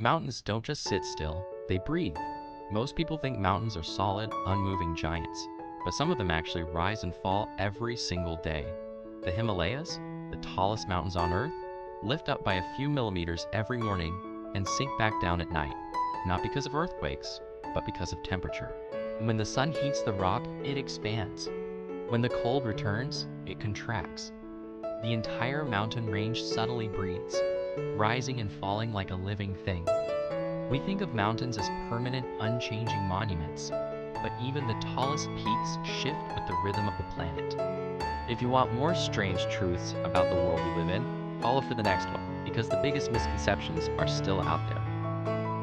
Mountains don't just sit still, they breathe. Most people think mountains are solid, unmoving giants, but some of them actually rise and fall every single day. The Himalayas, the tallest mountains on Earth, lift up by a few millimeters every morning and sink back down at night, not because of earthquakes, but because of temperature. When the sun heats the rock, it expands. When the cold returns, it contracts. The entire mountain range subtly breathes, rising and falling like a living thing. We think of mountains as permanent, unchanging monuments, but even the tallest peaks shift with the rhythm of the planet. If you want more strange truths about the world we live in, follow for the next one, because the biggest misconceptions are still out there.